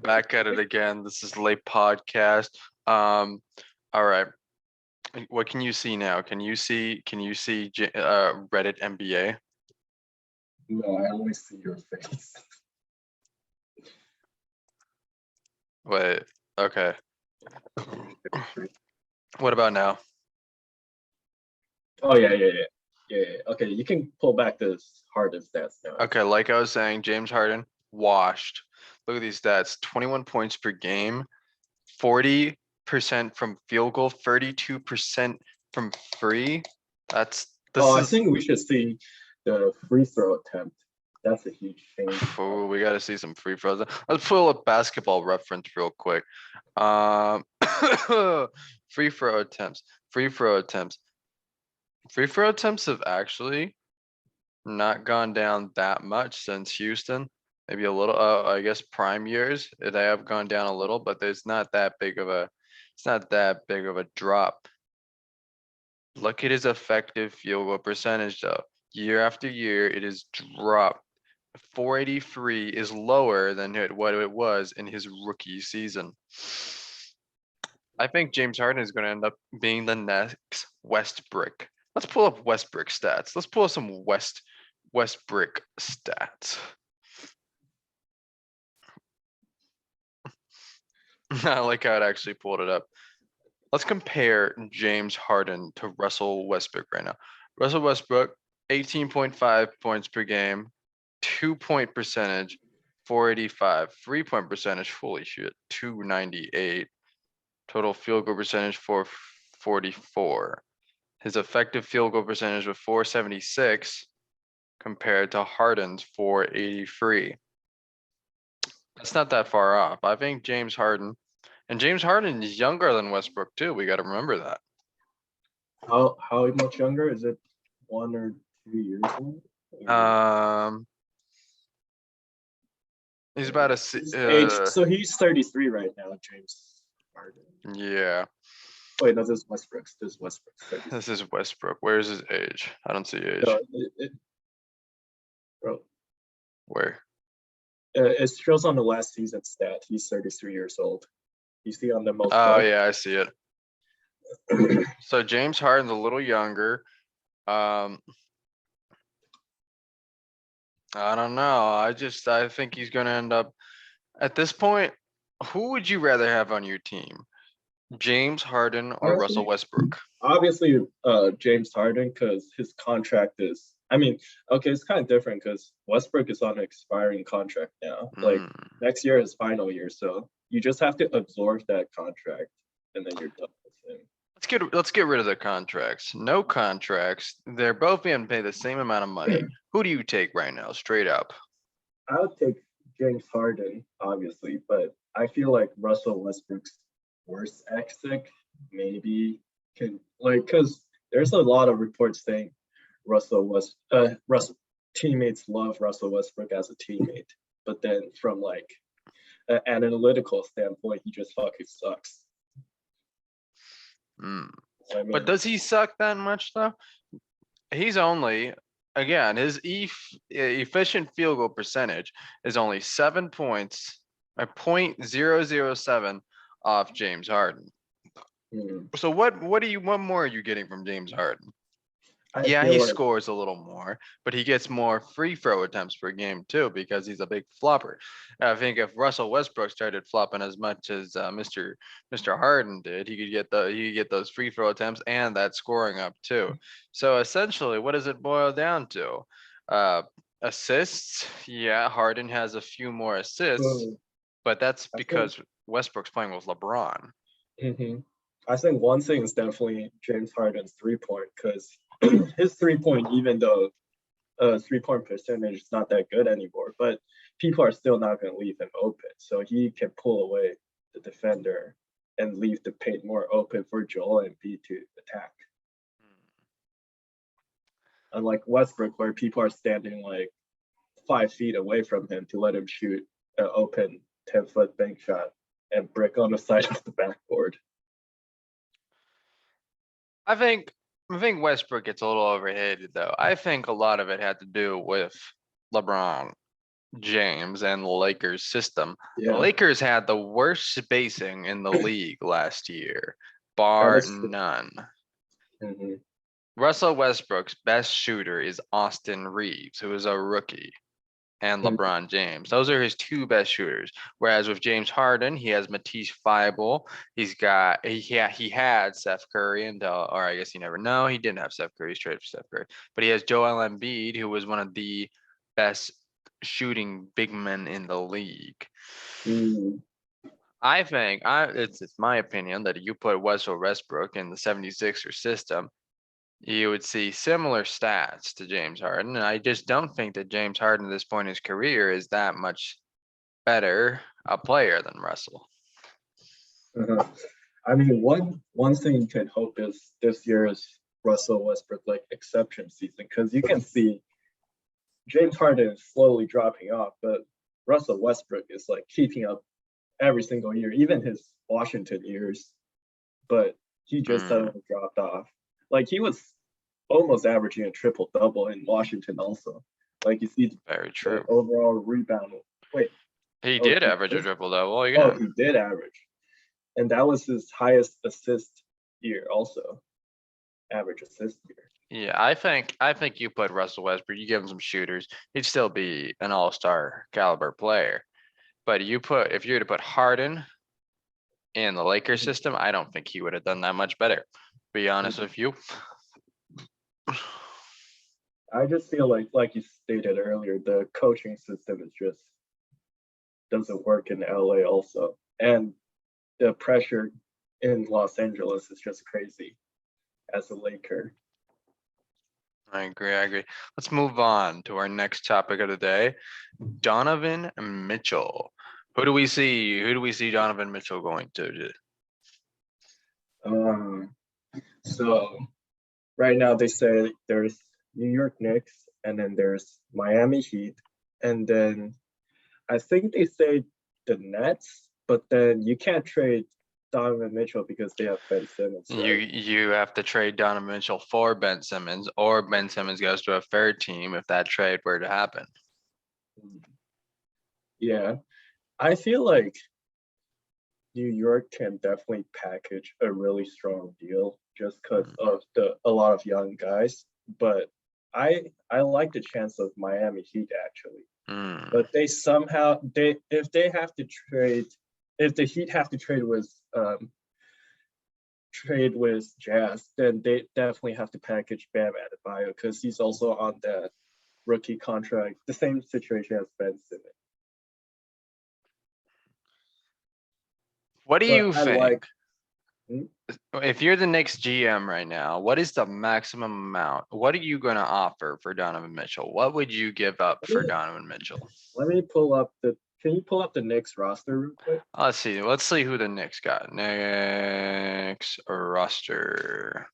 Back at it again. This is LePodcast. All right. What can you see now? Can you see Reddit NBA? No, I only see your face. Wait. Okay. What about now? Oh yeah. Okay, you can pull back this Harden stats now. Okay, like I was saying, James Harden washed. Look at these stats: 21 points per game, 40% from field goal, 32% from free. I think we should see the free throw attempt. That's a huge change. Oh, we got to see some free throws. Let's pull up basketball reference real quick. Um, free throw attempts. Free throw attempts. Free throw attempts have actually not gone down that much since Houston. Maybe a little. I guess prime years they have gone down a little, but there's not that big of a. It's not that big of a drop. Look at his effective field goal percentage though. Year after year, it has dropped. 483 is lower than what it was in his rookie season. I think James Harden is going to end up being the next Westbrook. Let's pull up Westbrook stats. Let's pull up some Westbrook stats. I like how it actually pulled it up. Let's compare James Harden to Russell Westbrook right now. Russell Westbrook, 18.5 points per game, 2-point percentage, 485, 3-point percentage, holy shit, 298. Total field goal percentage, 444. His effective field goal percentage was 476 compared to Harden's 483. That's not that far off. I think James Harden is younger than Westbrook too. We got to remember that. How much younger is it? 1 or 2 years old? He's about age. So he's 33 right now, James Harden. Yeah. Wait, no, this is Westbrook. This is Westbrook. Where's his age? I don't see age. No, bro. Where? It shows on the last season stat. He's 33 years old. You see on the most. Oh yeah, I see it. So James Harden's a little younger. I don't know. I think he's gonna end up at this point. Who would you rather have on your team? James Harden or Russell Westbrook? Obviously, James Harden, because his contract is. I mean, okay, it's kind of different because Westbrook is on an expiring contract now. Like next year is final year, so you just have to absorb that contract, and then you're done with him. Let's get rid of the contracts. No contracts. They're both being paid the same amount of money. Who do you take right now, straight up? I would take James Harden, obviously, but I feel like Russell Westbrook's worst exit maybe can because there's a lot of reports saying Russell teammates love Russell Westbrook as a teammate, but then from like an analytical standpoint, he just fucking sucks. I mean, but does he suck that much though? He's only again his efficient field goal percentage is only 7 points, a 0.007 off James Harden. So what more are you getting from James Harden? Yeah, he scores a little more, but he gets more free throw attempts per game too because he's a big flopper. I think if Russell Westbrook started flopping as much as Mr. Harden did, he could get those free throw attempts and that scoring up too. So essentially, what does it boil down to? Assists. Yeah, Harden has a few more assists, but that's because Westbrook's playing with LeBron. I think one thing is definitely James Harden's 3-point because his 3-point, even though 3-point percentage is not that good anymore, but people are still not going to leave him open. So he can pull away the defender and leave the paint more open for Joel Embiid to attack. Unlike Westbrook, where people are standing like 5 feet away from him to let him shoot an open 10-foot bank shot and brick on the side of the backboard. I think Westbrook gets a little overhated though. I think a lot of it had to do with LeBron. James and the Lakers system. The Yeah, Lakers had the worst spacing in the league last year, that bar is true. none. Mhm. Russell Westbrook's best shooter is Austin Reeves, who is a rookie, and Mhm. LeBron James. Those are his two best shooters. Whereas with James Harden, he has Matisse Thybulle. He had Steph Curry until, or I guess you never know. He didn't have Steph Curry. He's traded for Steph Curry, but he has Joel Embiid, who was one of the best shooting big men in the league. Mm. I think it's my opinion that if you put Russell Westbrook in the 76ers system, you would see similar stats to James Harden. And I just don't think that James Harden at this point in his career is that much better a player than Russell. Uh-huh. I mean, one thing you can hope is this year's Russell Westbrook like exception season, because you can see James Harden is slowly dropping off, but Russell Westbrook is like keeping up every single year, even his Washington years. But he just Mm, suddenly dropped off. Like he was almost averaging a triple double in Washington also. Like you see very the true. overall rebound. Wait, He oh, did he average a did? triple double Oh, again. he did average. And that was his highest assist year also. Average assist year. Yeah, I think you put Russell Westbrook, you give him some shooters, he'd still be an all-star caliber player. But if you were to put Harden in the Lakers Mhm. system, I don't think he would have done that much better. Be honest with you. I just feel like you stated earlier, the coaching system is just doesn't work in LA also. And the pressure in Los Angeles is just crazy as a Laker. I agree. Let's move on to our next topic of the day. Donovan Mitchell. Who do we see? Who do we see Donovan Mitchell going to? Um, so right now they say there's New York Knicks and then there's Miami Heat and then I think they say the Nets, but then you can't trade Donovan Mitchell because they have Ben Simmons, You right? you have to trade Donovan Mitchell for Ben Simmons, or Ben Simmons goes to a third team if that trade were to happen. Yeah, I feel like New York can definitely package a really strong deal just because Mm, of the a lot of young guys. But I like the chance of Miami Heat actually. mm. But they somehow they if they have to trade if the Heat have to trade with Jazz, then they definitely have to package Bam Adebayo because he's also on that rookie contract, the same situation as Ben Simmons. What do But you I like think? If you're the Knicks GM right now, what is the maximum amount? What are you going to offer for Donovan Mitchell? What would you give up let for me Donovan Mitchell? let me pull up the can you pull up the Knicks roster real quick? Let's see. Let's see who the Knicks got. Knicks roster.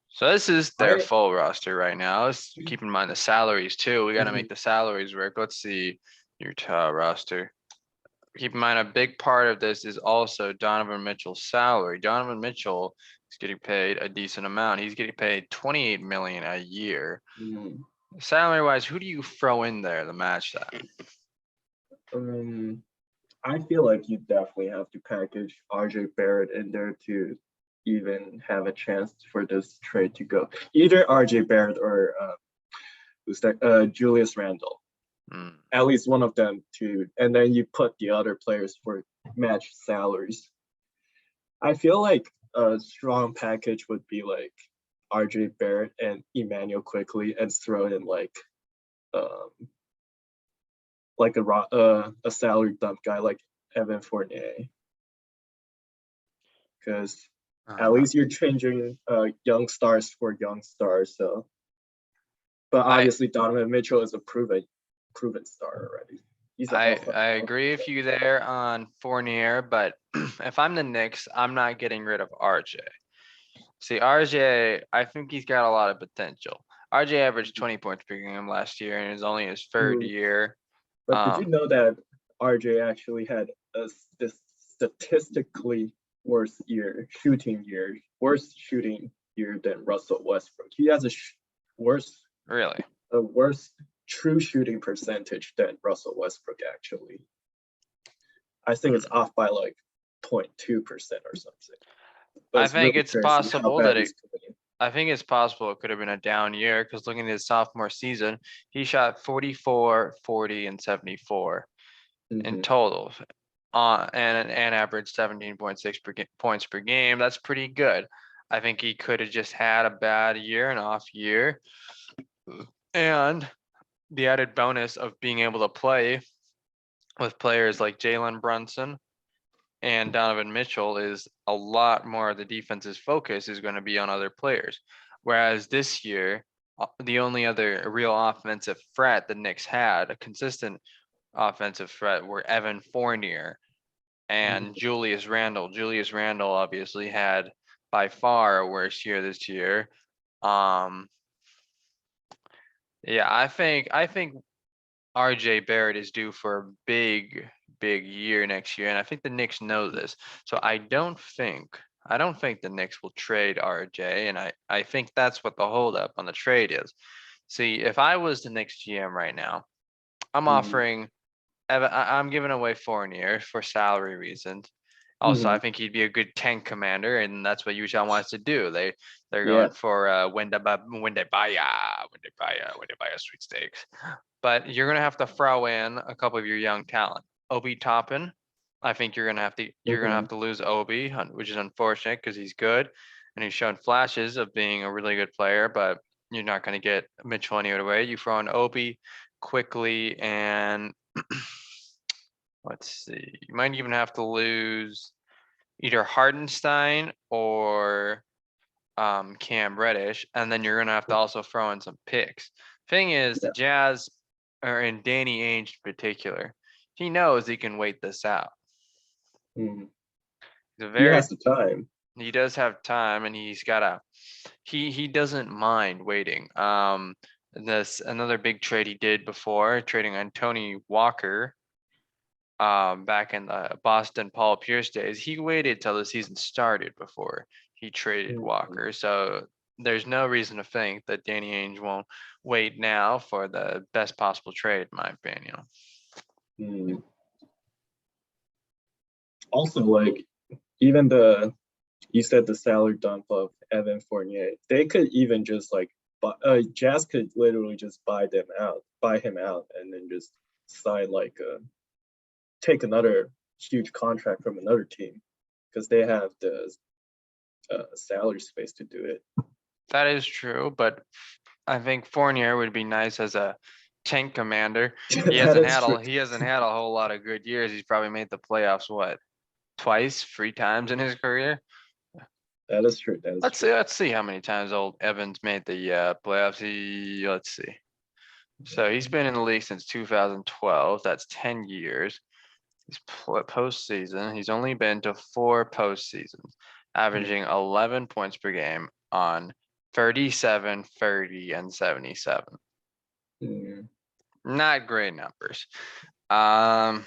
So this is their I full roster right now. Let's keep in mind the salaries too. We got to make Mhm. the salaries work. Let's see your roster. Keep in mind a big part of this is also Donovan Mitchell's salary. Donovan Mitchell is getting paid a decent amount. He's getting paid 28 million a year. Mhm. Salary wise, who do you throw in there to match that? um I feel like you definitely have to package RJ Barrett in there to even have a chance for this trade to go. Either RJ Barrett or who's that? Julius Randle. Hmm. At least one of them to, and then you put the other players for match salaries. I feel like a strong package would be like RJ Barrett and Emmanuel quickly and throw in um a salary dump guy like Evan Fournier because at Uh, least you're changing young stars for young stars. So, but I obviously Donovan Mitchell is a proven star already. He's an I all-star. I agree with you there on Fournier, but if I'm the Knicks, I'm not getting rid of RJ. See, RJ, I think he's got a lot of potential. RJ averaged 20 points per game last year, and it's only his third Mm, year. but did you Um, know that RJ actually had this statistically worst shooting year than Russell Westbrook. He has Really? a worse true shooting percentage than Russell Westbrook actually. I think it's off by like 0.2% or something. But I it's think really it's crazy how possible bad that he's committing. I think it's possible it could have been a down year because looking at his sophomore season, he shot 44, 40, and 74 in total, and averaged 17.6 points per game. That's pretty good. I think he could have just had a bad year, an off year, and the added bonus of being able to play with players like Jalen Brunson and Donovan Mitchell is a lot more of the defense's focus is going to be on other players. Whereas this year, the only other real offensive threat the Knicks had, a consistent offensive threat, were Evan Fournier and Julius Randle. Julius Randle obviously had by far a worse year this year. Yeah, I think RJ Barrett is due for a big year next year, and I think the Knicks know this. So I don't think the Knicks will trade RJ, and I think that's what the holdup on the trade is. See, if I was the Knicks GM right now, I'm offering I'm giving away Fournier for salary reasons. Also, I think he'd be a good tank commander, and that's what Utah wants to do. They're going for Wendebaya sweepstakes. But you're gonna have to throw in a couple of your young talent. Obi Toppin, I think you're gonna have to lose Obi, which is unfortunate because he's good and he's shown flashes of being a really good player, but you're not gonna get Mitchell any other way. You throw in Obi quickly and let's see, you might even have to lose either Hardenstein or Cam Reddish, and then you're gonna have to also throw in some picks. Thing is, the Jazz, or in Danny Ainge in particular, he knows he can wait this out. He has the time. He does have time, and he doesn't mind waiting. This another big trade he did before, trading on Tony Walker. Back in the Boston Paul Pierce days, he waited till the season started before he traded Walker. So there's no reason to think that Danny Ainge won't wait now for the best possible trade, in my opinion. Also, like, even you said the salary dump of Evan Fournier, they could even just like, Jazz could literally just buy him out, and then just sign like take another huge contract from another team because they have the salary space to do it. That is true, but I think Fournier would be nice as a tank commander. He hasn't had a whole lot of good years. He's probably made the playoffs twice, 3 times in his career. That is true. Let's see how many times old Evans made the playoffs. Let's see. So he's been in the league since 2012. That's 10 years. His postseason, he's only been to 4 postseasons, averaging 11 points per game on 37, 30, and 77. Not great numbers. Yeah,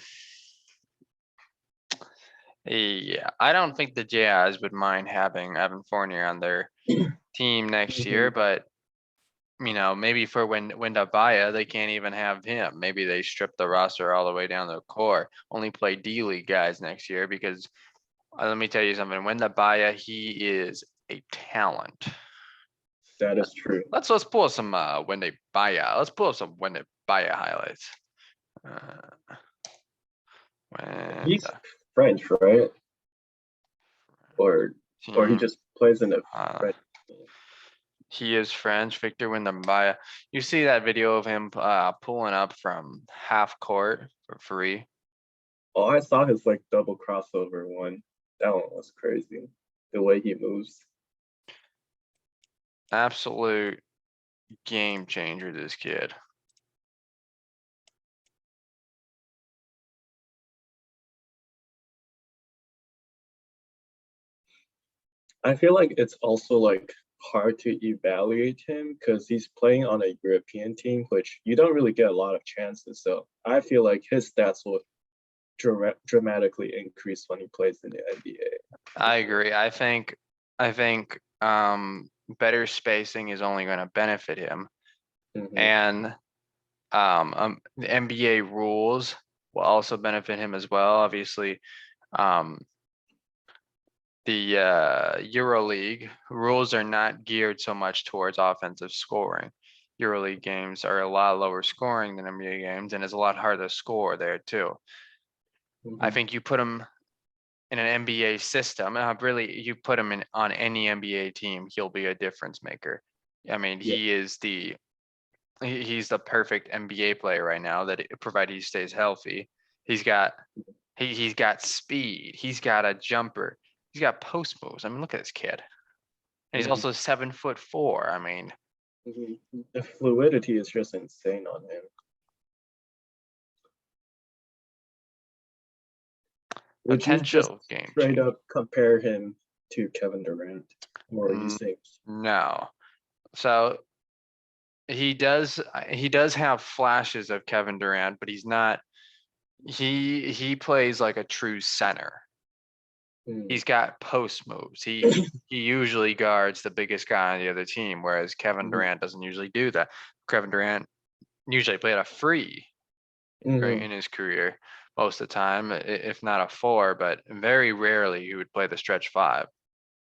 I don't think the Jazz would mind having Evan Fournier on their team next year, but maybe for Wendebaya, they can't even have him. Maybe they strip the roster all the way down to the core, only play D-League guys next year because let me tell you something, Wendebaya, he is a talent. That is true. Let's pull up some Wendebaya. Let's pull up some Wendebaya highlights. He's French, right? Or he just plays in a French team. He is French, Victor Wembanyama. You see that video of him pulling up from half court for free? Oh, I saw his like double crossover one. That one was crazy. The way he moves. Absolute game changer, this kid. I feel like it's also like hard to evaluate him because he's playing on a European team, which you don't really get a lot of chances. So I feel like his stats will dramatically increase when he plays in the NBA. I agree. I think better spacing is only going to benefit him. Mhm. And the NBA rules will also benefit him as well. Obviously, the EuroLeague rules are not geared so much towards offensive scoring. EuroLeague games are a lot lower scoring than NBA games, and it's a lot harder to score there too. I Mhm. think you put him in an NBA system, really, you put him on any NBA team, he'll be a difference maker. I mean, Yeah. he's the perfect NBA player right now, that provided he stays healthy. He's got he's got speed. He's got a jumper. He's got post moves. I mean, look at this kid. And he's Mhm. also 7'4". I mean, Mhm. The fluidity is just insane on him. Would you just potential game straight change. up compare him to Kevin Durant, or you Mm, think? No. So he does have flashes of Kevin Durant, but he's not. He plays like a true center. Hmm. He's got post moves. He usually guards the biggest guy on the other team, whereas Kevin Mhm. Durant doesn't usually do that. Kevin Durant usually played a free Mhm. in his career most of the time, if not a four, but very rarely he would play the stretch five.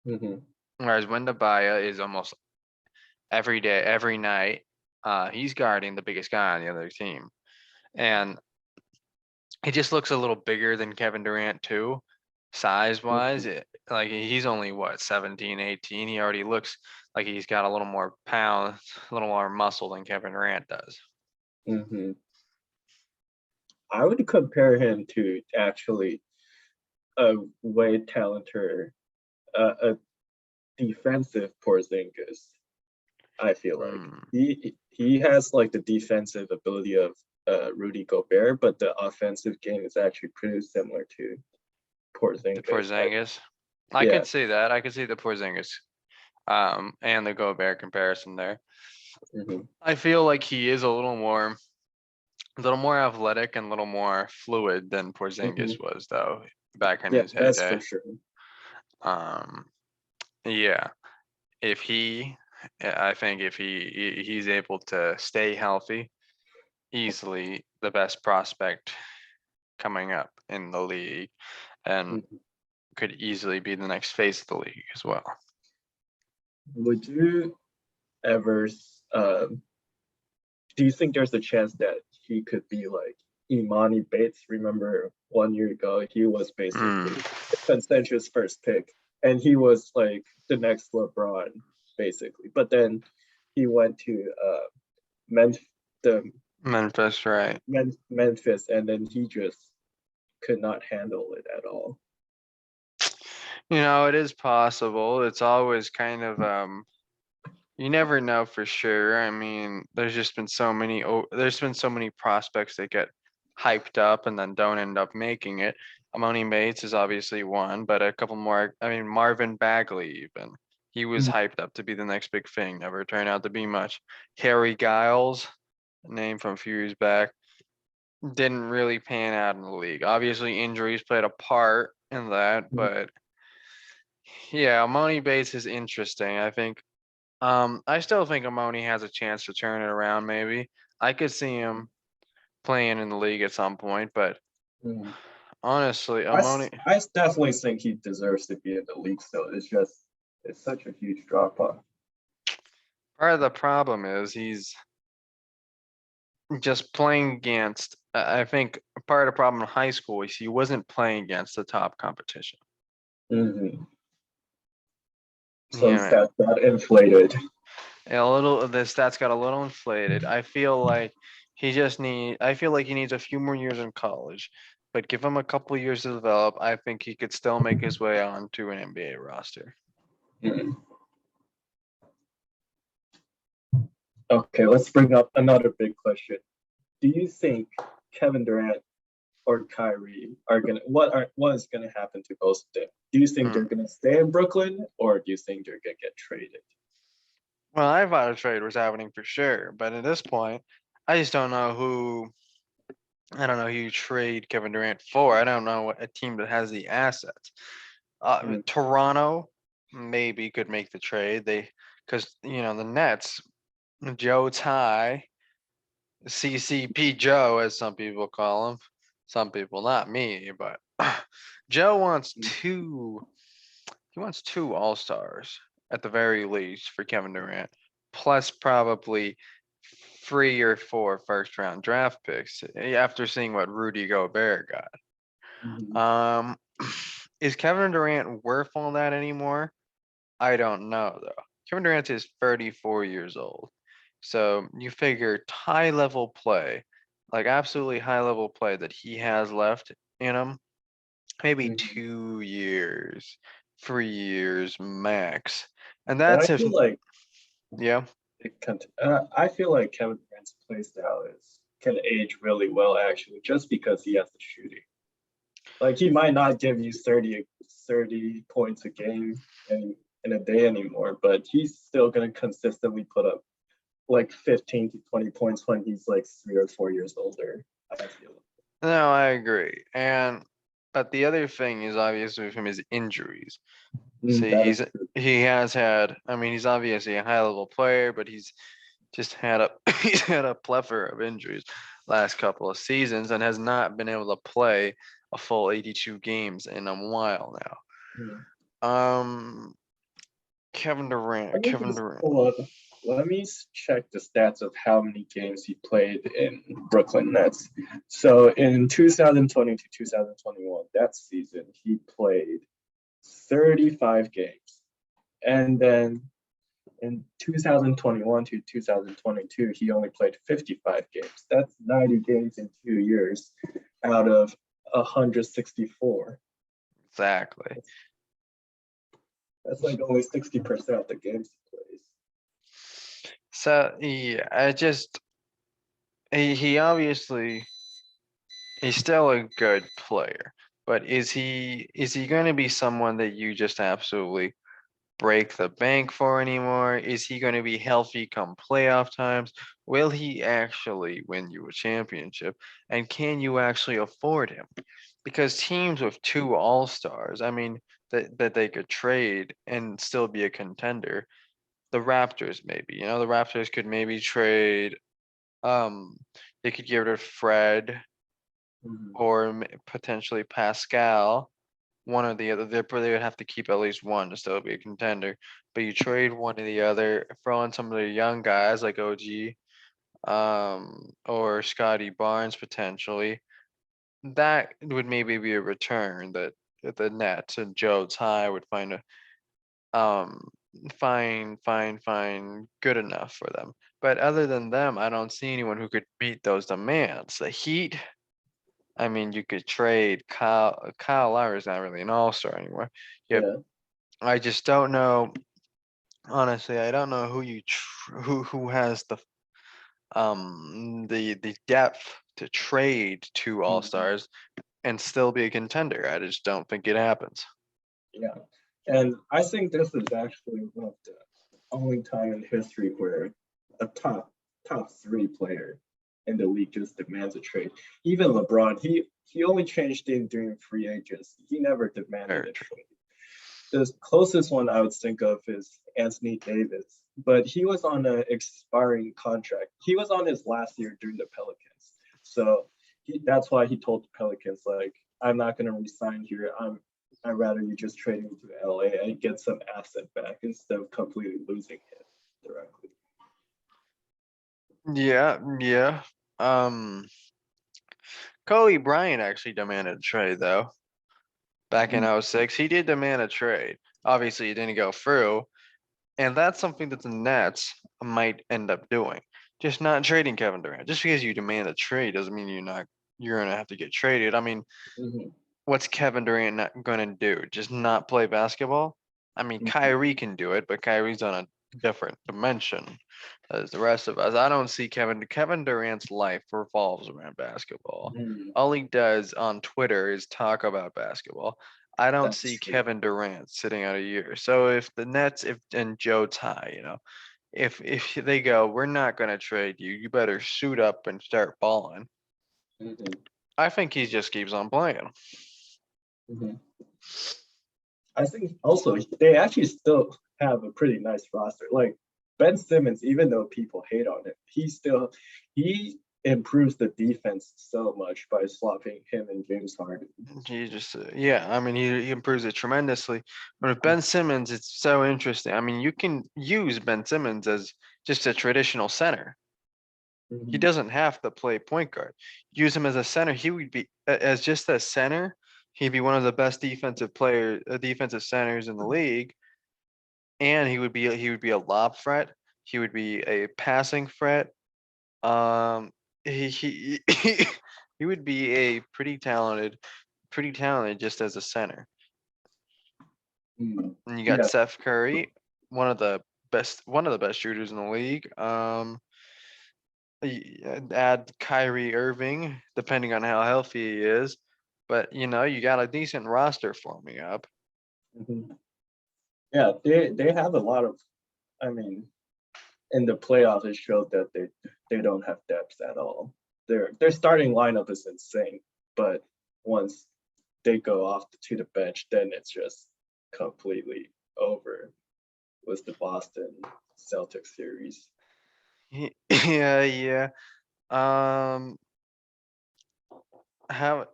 Mhm. Whereas Wendabaya is almost every day, every night, he's guarding the biggest guy on the other team, and he just looks a little bigger than Kevin Durant too, size wise. Like he's only what, 17, 18. He already looks like he's got a little more pounds, a little more muscle than Kevin Durant does. Mhm. I would compare him to actually a way talented, a defensive Porzingis. I feel like Hmm. he has like the defensive ability of Rudy Gobert, but the offensive game is actually pretty similar to The Porzingis. Porzingis. I Yeah. could see that. I could see the Porzingis and the Gobert comparison there. Hmm. I feel like he is a little more athletic and a little more fluid than Hmm. Porzingis was though back in Yeah, his that's for heyday. sure. Um, yeah, if he, I think if he's able to stay healthy, easily the best prospect coming up in the league, and Mhm. could easily be the next face of the league as well. Would you ever? Do you think there's a chance that he could be like Imani Bates? Remember 1 year ago, he was Mm. basically the consensus first pick, and he was like the next LeBron, basically. But then he went to Memphis, the Memphis, right? Memphis, and then he just could not handle it at all. It is possible. It's always kind of you never know for sure. I mean, there's been so many prospects that get hyped up and then don't end up making it. Amoni Bates is obviously one, but a couple more. I mean, Marvin Bagley even. He was Mm. hyped up to be the next big thing, never turned out to be much. Harry Giles, a name from a few years back, didn't really pan out in the league. Obviously, injuries played a part in that, but yeah, Amoni Bates is interesting. I still think Amoni has a chance to turn it around. Maybe I could see him playing in the league at some point, but Mm. honestly, I definitely think he deserves to be in the league still. It's just it's such a huge drop off. part of the problem is he's just playing against. I think part of the problem in high school is he wasn't playing against the top competition. Hmm. So Yeah, stats got inflated. the stats got a little inflated. I feel like he needs a few more years in college, but give him a couple years to develop. I think he could still make his way onto an NBA roster. Mm. Okay, let's bring up another big question. Do you think Kevin Durant or Kyrie are gonna what is gonna happen to both of them? Do you think they're Hmm. gonna stay in Brooklyn or do you think they're gonna get traded? Well, I thought a trade was happening for sure, but at this point, I just don't know who. I don't know who you trade Kevin Durant for. I don't know what a team that has the assets. Mm. Toronto maybe could make the trade. because the Nets, Joe Ty, CCP Joe, as some people call him, some people, not me, but Joe wants two. He wants two All-Stars at the very least for Kevin Durant, plus probably 3 or 4 first-round draft picks after seeing what Rudy Gobert Mhm. got. Is Kevin Durant worth all that anymore? I don't know though. Kevin Durant is 34 years old. So you figure high level play, like absolutely high level play that he has left in him, maybe Mhm. 2 years, 3 years max. And And I that's if, feel like yeah. I feel like Kevin Durant's play style can age really well actually, just because he has the shooting. Like he might not give you 30 points a game in a day anymore, but he's still gonna consistently put up like 15 to 20 points when he's like 3 or 4 years older. I feel. No, I agree. But the other thing is obviously with him is injuries. See, That is true. he has had. I mean, he's obviously a high level player, but he's just had a he's had a plethora of injuries last couple of seasons and has not been able to play a full 82 games in a while Mhm. now. Kevin Let Durant, me Kevin just Durant. pull up. Let me check the stats of how many games he played in Brooklyn Nets. So in 2020 to 2021, that season, he played 35 games. And then in 2021 to 2022, he only played 55 games. That's 90 games in 2 years out of 164. Exactly. That's like only 60% of the games he plays. So yeah, he obviously he's still a good player, but is he going to be someone that you just absolutely break the bank for anymore? Is he going to be healthy come playoff times? Will he actually win you a championship? And can you actually afford him? Because teams with two all-stars, I mean, that they could trade and still be a contender. The Raptors, maybe. The Raptors could maybe trade. Um, they could get rid of Fred Mhm. or potentially Pascal, one or the other. They would have to keep at least one to still be a contender. But you trade one or the other, throw in some of the young guys like OG, or Scotty Barnes potentially. That would maybe be a return that the Nets and Joe Tsai would um find good enough for them. But other than them, I don't see anyone who could beat those demands. The Heat, I mean, you could trade Kyle Lowry's not really an all-star anymore. Yep. Yeah. I just don't know. Honestly, I don't know who has the depth to trade two Mhm. all-stars and still be a contender. I just don't think it happens. Yeah. And I think this is actually one of the only time in history where a top three player in the league just demands a trade. Even LeBron, he only changed in during free agency. He never demanded Very a true. trade. The closest one I would think of is Anthony Davis, but he was on an expiring contract. He was on his last year during the Pelicans, so that's why he told the Pelicans like, "I'm not going to resign here. I'd rather you just trade me to LA and get some asset back instead of completely losing him directly." Yeah, yeah. Um, Kobe Bryant actually demanded a trade though. Back in Mhm. '06, he did demand a trade. Obviously, it didn't go through, and that's something that the Nets might end up doing. Just not trading Kevin Durant. Just because you demand a trade doesn't mean you're gonna have to get traded. I mean, Mhm. what's Kevin Durant not gonna do? Just not play basketball? I mean, Mhm. Kyrie can do it, but Kyrie's on a different dimension as the rest of us. I don't see Kevin Durant's life revolves around basketball. Mhm. All he does on Twitter is talk about basketball. I don't That's see true. Kevin Durant sitting out a year. So if the Nets, if and Joe Ty, if they go, we're not gonna trade you. You better suit up and start balling. Mhm. I think he just keeps on playing. Mhm. I think also they actually still have a pretty nice roster. Like Ben Simmons, even though people hate on him, he improves the defense so much by swapping him and James Harden. He just, yeah, I mean, he improves it tremendously. But with Ben Simmons, it's so interesting. I mean, you can use Ben Simmons as just a traditional center. He Mhm. doesn't have to play point guard. Use him as a center. He would be as just a center. He'd be one of the best defensive centers in the league, and he would be a lob threat. He would be a passing threat. Um, he he would be a pretty talented just as a center. Mm. And you got Yeah, Seth Curry, one of the best shooters in the league. Add Kyrie Irving, depending on how healthy he is. But you got a decent roster forming up. mhm. Yeah, they have a lot of. I mean, in the playoffs, it showed that they don't have depth at all. Their starting lineup is insane, but once they go off to the bench, then it's just completely over with the Boston Celtics series. Yeah, yeah. Um, how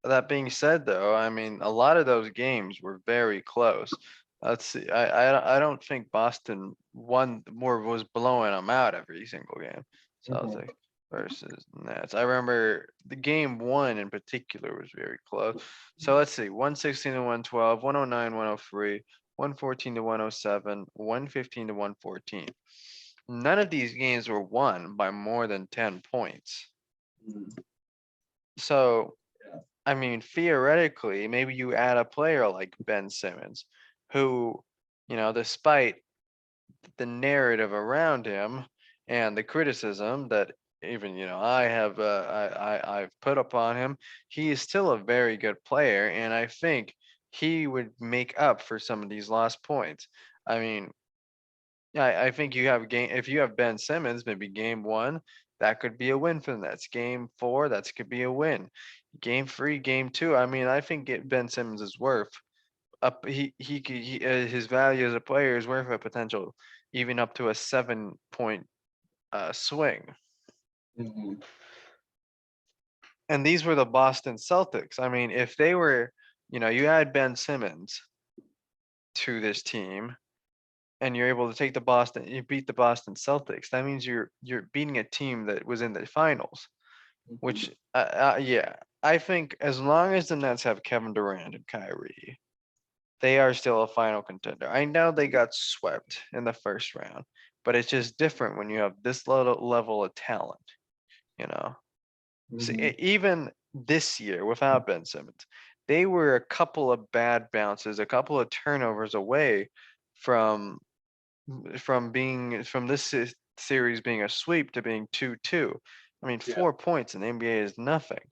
that being said, though, I mean, a lot of those games were very close. Let's see. I don't think Boston won more was blowing them out every single game. Mhm. Celtics versus Nets. I remember the game one in particular was very close. So let's see. 116 to 112, 109, 103, 114 to 107, 115 to 114. None of these games were won by more than 10 points. Mhm. So Yeah. I mean, theoretically, maybe you add a player like Ben Simmons, who, despite the narrative around him and the criticism that even I've put upon him, he is still a very good player, and I think he would make up for some of these lost points. I mean, yeah, I think if you have Ben Simmons, maybe game one, that could be a win for the Nets. Game four, that could be a win. Game three, game two. I mean, I think Ben Simmons is worth up. His value as a player is worth a potential even up to a 7 point swing. Mhm. And these were the Boston Celtics. I mean, if they were, you add Ben Simmons to this team and you're able to you beat the Boston Celtics. That means you're beating a team that was in the finals. Mhm. Which, yeah, I think as long as the Nets have Kevin Durant and Kyrie, they are still a final contender. I know they got swept in the first round, but it's just different when you have this level of talent. You know, See, Mhm. even this year without Ben Simmons, they were a couple of bad bounces, a couple of turnovers away from this series being a sweep to being 2-2. I mean, Yeah. 4 points in the NBA is nothing. Mhm.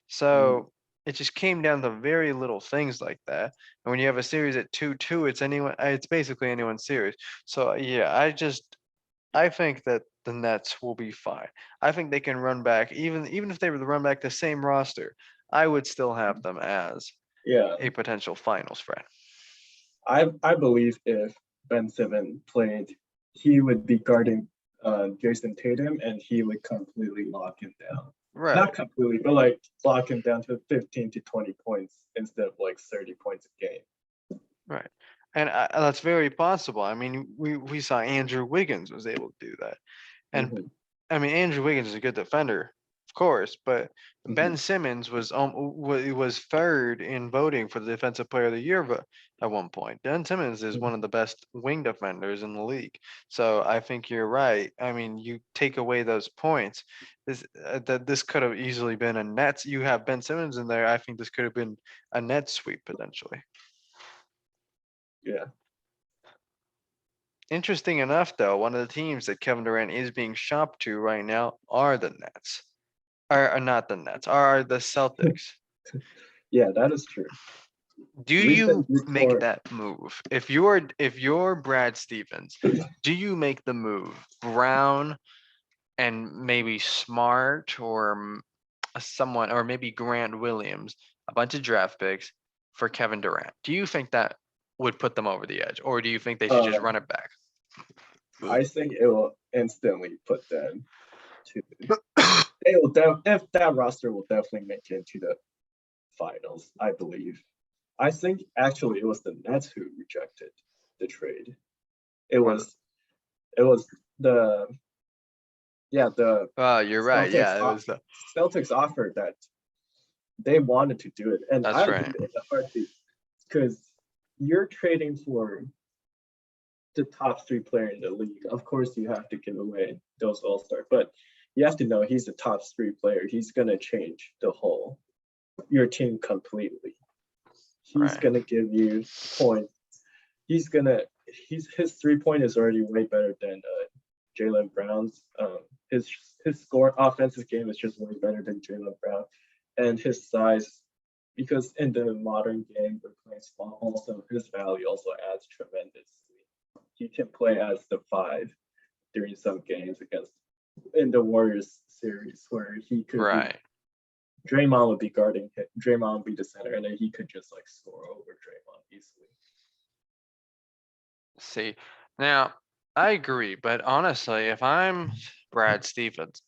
So it just came down to very little things like that. And when you have a series at 2-2, it's basically anyone's series. So yeah, I think that the Nets will be fine. I think they can run back, even if they were to run back the same roster, I would still have them as Yeah. a potential finals friend. I believe if Ben Simmons played, he would be guarding Jason Tatum, and he would completely lock him down. Not Right. completely, but like lock him down to 15 to 20 points instead of like 30 points a game. Right. And that's very possible. I mean, we saw Andrew Wiggins was able to do that. And Mhm. I mean, Andrew Wiggins is a good defender, of course, but Ben Mhm. Simmons was third in voting for the Defensive Player of the Year at one point. Ben Simmons is one Mhm. of the best wing defenders in the league. So I think you're right. I mean, you take away those points, this could have easily been a Nets. You have Ben Simmons in there. I think this could have been a net sweep potentially. Yeah. Interesting enough, though, one of the teams that Kevin Durant is being shopped to right now are the Nets. Are not the Nets, are the Celtics. Yeah, that is true. Do Recent you make report. that move? If you're Brad Stevens, do you make the move? Brown and maybe Smart or someone, or maybe Grant Williams, a bunch of draft picks for Kevin Durant. Do you think that would put them over the edge, or do you think they should just run it back? I think it will instantly put them to. They will if that roster will definitely make it to the finals, I believe. I think actually it was the Nets who rejected the trade. It was the You're right. Yeah, it was the. Celtics offered that they wanted to do it, and That's I right. would do it in a heartbeat because you're trading for the top 3 player in the league. Of course, you have to give away those all-stars, but you have to know he's the top 3 player. He's gonna change your team completely. He's gonna give you points. His 3-point is already way better than Jaylen Brown's. His offensive game is just way better than Jaylen Brown, and his size, because in the modern game we're playing small, also his value also adds tremendously. He can play as the 5 during some games in the Warriors series where he could. Right. Draymond would be guarding him. Draymond would be the center, and then he could just score over Draymond easily. See, now I agree, but honestly, if I'm Brad Stevens,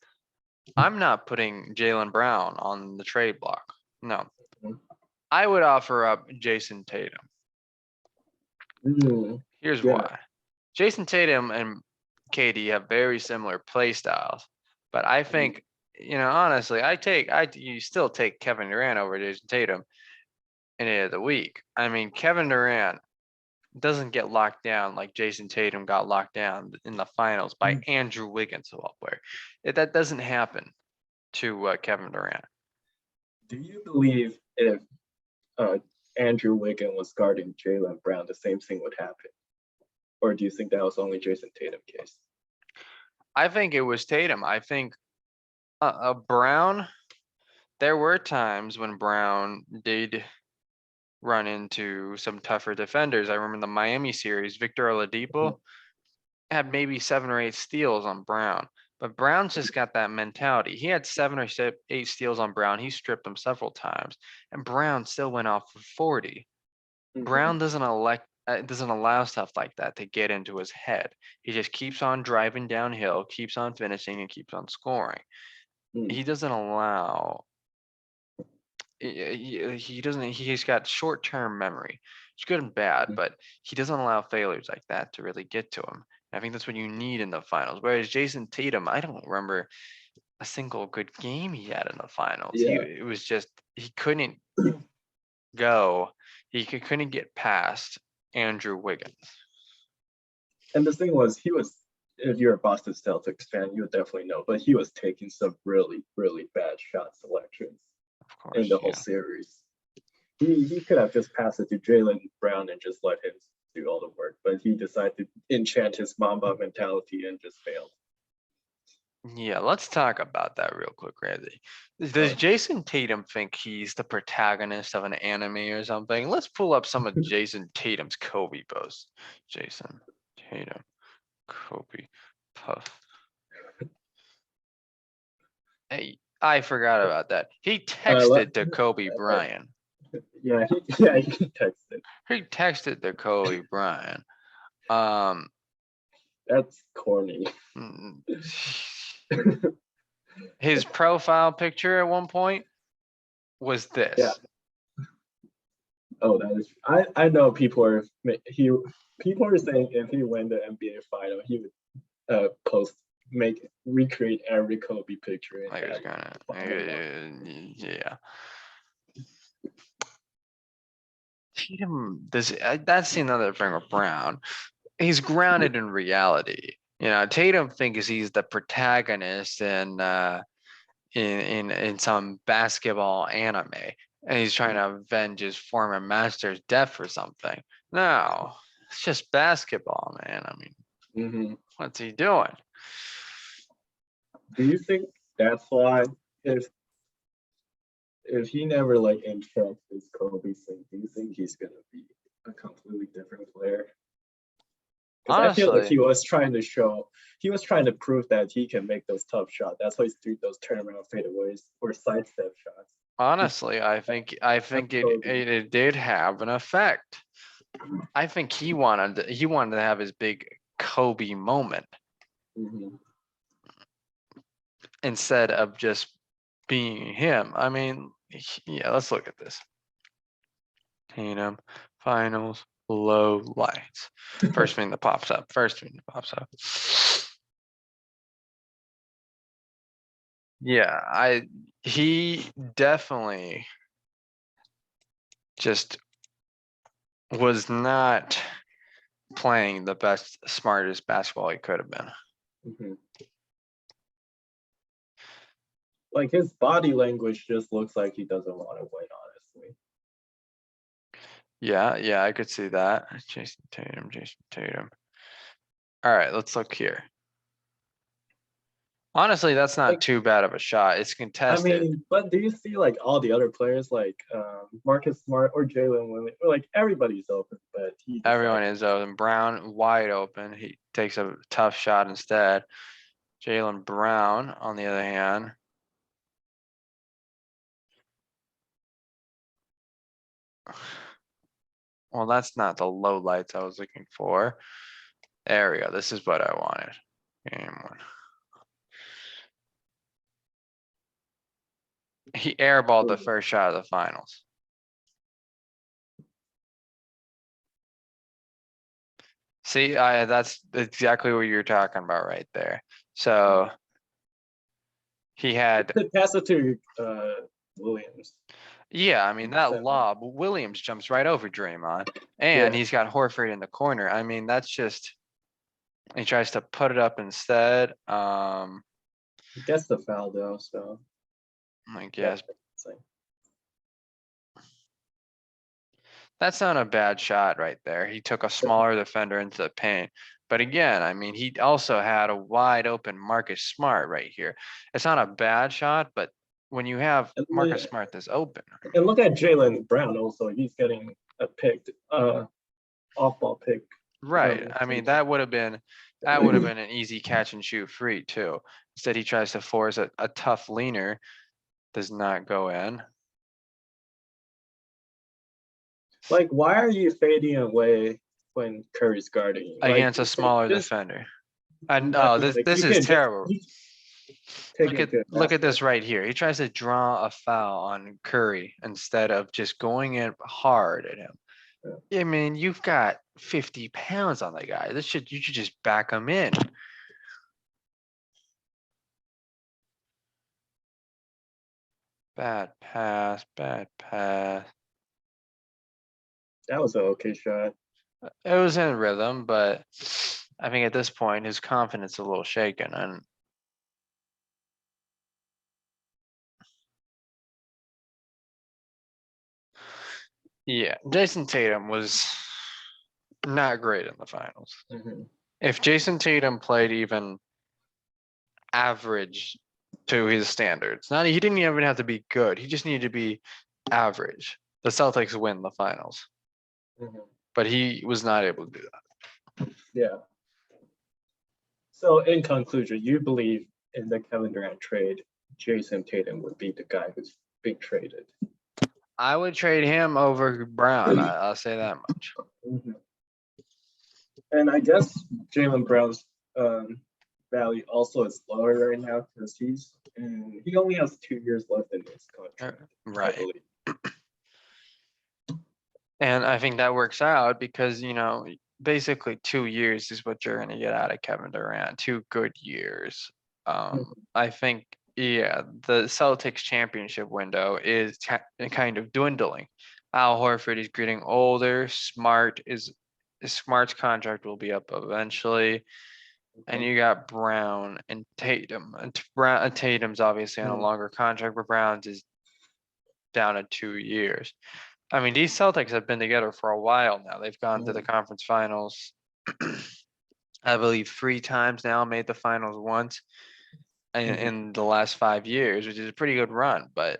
I'm not putting Jaylen Brown on the trade block. No, I would offer up Jason Tatum. Here's why. Jason Tatum and KD have very similar play styles, but I think, honestly, you still take Kevin Durant over Jason Tatum any of the week. I mean, Kevin Durant doesn't get locked down like Jason Tatum got locked down in the finals by Andrew Wiggins, a well player. That doesn't happen to Kevin Durant. Do you believe if Andrew Wiggins was guarding Jaylen Brown, the same thing would happen? Or do you think that was only Jason Tatum case? I think it was Tatum. I think Brown, there were times when Brown did run into some tougher defenders. I remember the Miami series, Victor Oladipo had maybe 7 or 8 steals on Brown, but Brown's just got that mentality. He had 7 or 8 steals on Brown. He stripped them several times, and Brown still went off for 40. Brown doesn't allow stuff like that to get into his head. He just keeps on driving downhill, keeps on finishing, and keeps on scoring. He doesn't allow. He doesn't. He's got short-term memory. It's good and bad, but he doesn't allow failures like that to really get to him. And I think that's what you need in the finals. Whereas Jason Tatum, I don't remember a single good game he had in the finals. It was just he couldn't go. He couldn't get past Andrew Wiggins. And the thing was, if you're a Boston Celtics fan, you would definitely know, but he was taking some really, really bad shot selections in the whole series. He could have just passed it to Jaylen Brown and just let him do all the work, but he decided to enchant his Mamba mentality and just failed. Yeah, let's talk about that real quick, Randy. Does Jason Tatum think he's the protagonist of an anime or something? Let's pull up some of Jason Tatum's Kobe posts. Jason Tatum, Kobe, Puff. Hey, I forgot about that. He texted to Kobe Bryant. Yeah, he texted. He texted to Kobe Bryant. That's corny. His profile picture at one point was this. Yeah. Oh, that is. I know people are saying if he win the NBA final, he would recreate every Kobe picture. Yeah. Tatum, that's another thing with Brown. He's grounded in reality. Tatum thinks he's the protagonist in some basketball anime, and he's trying to avenge his former master's death or something. No, it's just basketball, man. I mean, what's he doing? Do you think that's why if he never entranced this Kobe thing, do you think he's gonna be a completely different player? Because I feel like he was trying to prove that he can make those tough shots. That's why he's doing those turnaround fadeaways or sidestep shots. Honestly, I think it did have an effect. I think he wanted to have his big Kobe moment Mhm. instead of just being him. I mean, yeah, let's look at this. Tatum, finals, low lights. First thing that pops up. Yeah, he definitely just was not playing the best, smartest basketball he could have been. Mhm. Like his body language just looks like he doesn't want to win, honestly. Yeah, I could see that. Jason Tatum. All right, let's look here. Honestly, that's not Like, too bad of a shot. It's I contested. mean, but do you see like all the other players like Marcus Smart or Jalen Williams? Like everybody's open, but he Everyone decides. is open. Brown wide open. He takes a tough shot instead. Jalen Brown, on the other hand, well, that's not the low lights I was looking for. There we go. This is what I wanted. Game one. He airballed the first shot of the finals. See, that's exactly what you're talking about right there. So he had, Could pass it to Williams. yeah, I mean, that So, lob, Williams jumps right over Draymond, and Yeah. he's got Horford in the corner. I mean, that's just, he tries to put it up instead. He gets the foul though, so I that's guess like, that's not a bad shot right there. He took a smaller defender into the paint. But again, I mean, he also had a wide open Marcus Smart right here. It's not a bad shot, but when you have and, Marcus Smart that's open, I and mean, look at Jalen Brown also. He's getting a picked off ball pick. right. I mean, that would have been an easy catch and shoot free too. Instead, he tries to force a tough leaner, does not go in. Like, why are you fading away when Curry's guarding you? Like, Against a smaller just defender. And nothing. this Like, this you is can just terrible. take a good Look at basket. this right here. He tries to draw a foul on Curry instead of just going in hard at him. Yeah. I mean, you've got 50 pounds on the guy. You should just back him in. Bad pass. That was an okay shot. It was in rhythm, but I think at this point his confidence is a little shaken. And yeah, Jason Tatum was not great in the finals. Mm-hmm. If Jason Tatum played even average to his standards, he didn't even have to be good. He just needed to be average. The Celtics win the finals, Mm-hmm. but he was not able to do that. Yeah. So, in conclusion, you believe in the Kevin Durant trade, Jason Tatum would be the guy who's being traded. I would trade him over Brown. I'll say that much. Mm-hmm. And I guess Jalen Brown's value also is lower right now because he only has 2 years left in his contract. I Right. believe. And I think that works out because, basically 2 years is what you're going to get out of Kevin Durant. 2 good years. I think, yeah, the Celtics championship window is kind of dwindling. Al Horford is getting older. Smart's contract will be up eventually. And you got Brown and Tatum. And Tatum's obviously on a longer contract, but Brown's is down to 2 years. I mean, these Celtics have been together for a while now. They've gone to the conference finals, I believe, 3 times now, made the finals once in the last 5 years, which is a pretty good run. But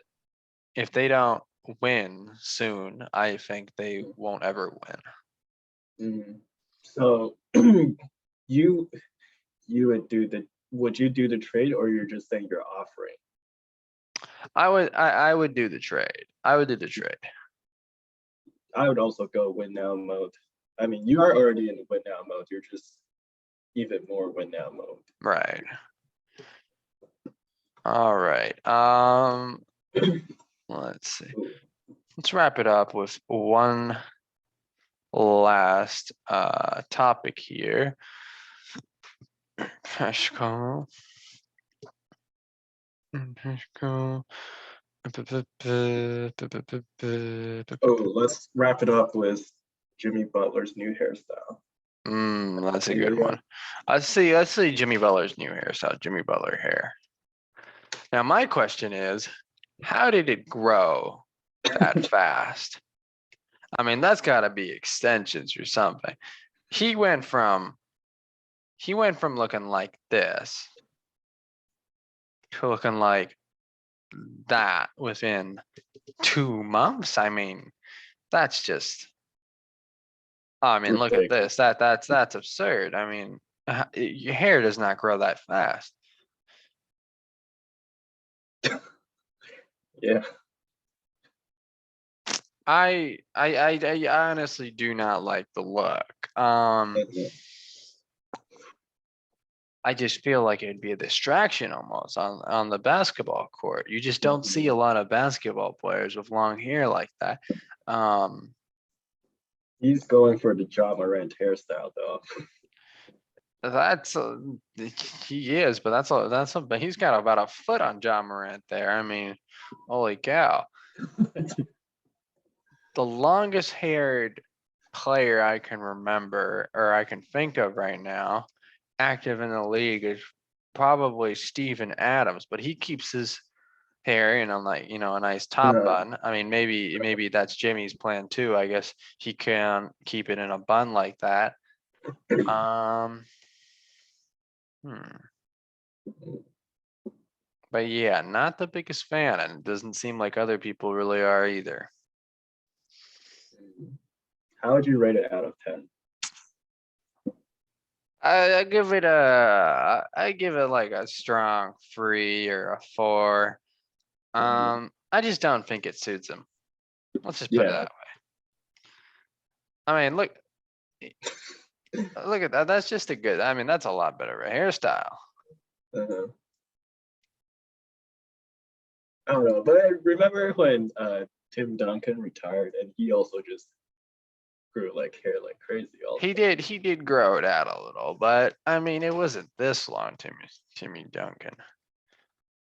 if they don't win soon, I think they won't ever win. Mm-hmm. So you would you do the trade, or you're just saying you're offering? I would do the trade. I would do the trade. I would also go win now mode. I mean, you are already in win now mode. You're just even more win now mode. Right. All right. Let's see. Let's wrap it up with one last topic here. Cash call. Let's wrap it up with Jimmy Butler's new hairstyle. That's a good one. Let's see Jimmy Butler's new hairstyle, Jimmy Butler hair. Now, my question is, how did it grow that fast? I mean, that's got to be extensions or something. He went from looking like this to looking like that within 2 months. I mean, that's just. I mean, look at this. That's absurd. I mean, your hair does not grow that fast. Yeah. I honestly do not like the look. I just feel like it'd be a distraction almost on the basketball court. You just don't see a lot of basketball players with long hair like that. He's going for the Ja Morant hairstyle though. That's he is, but but he's got about a foot on Ja Morant there. I mean, holy cow. The longest haired player I can remember or I can think of right now active in the league is probably Steven Adams, but he keeps his hair in on like, a nice top bun. I mean, maybe that's Jimmy's plan too. I guess he can keep it in a bun like that. But yeah, not the biggest fan, and it doesn't seem like other people really are either. How would you rate it out of 10? I give it like a strong 3 or a 4. I just don't think it suits him. Let's just put it that way. I mean, look at that. That's just a good. I mean, that's a lot better of a hairstyle. I don't know, but I remember when Tim Duncan retired, and he also just grew like hair like crazy. He did grow it out a little, but I mean, it wasn't this long, Timmy Duncan.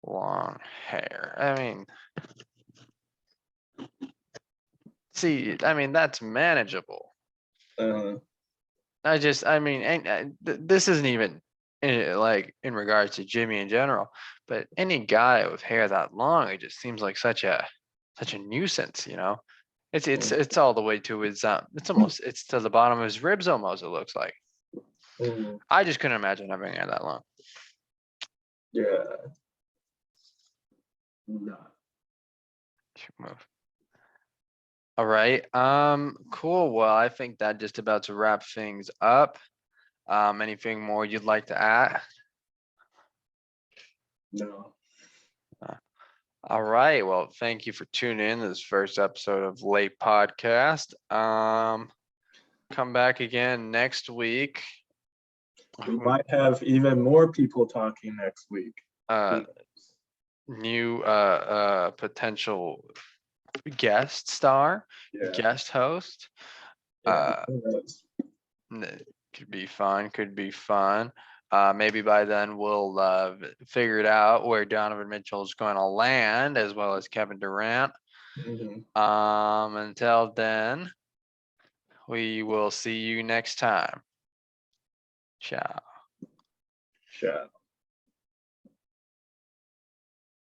Long hair. I mean, see, I mean, that's manageable. I mean, this isn't even like in regards to Jimmy in general, but any guy with hair that long, it just seems like such a nuisance, It's all the way to his it's to the bottom of his ribs almost, it looks like. I just couldn't imagine having hair that long. Yeah. No. Move. All right. Cool. Well, I think that just about to wrap things up. Anything more you'd like to add? No. All right. Well, thank you for tuning in to this first episode of LePodcast. Come back again next week. We might have even more people talking next week. New potential guest star, guest host. Could be fun. Maybe by then we'll figure it out where Donovan Mitchell is going to land, as well as Kevin Durant. Until then, we will see you next time. Ciao. Ciao.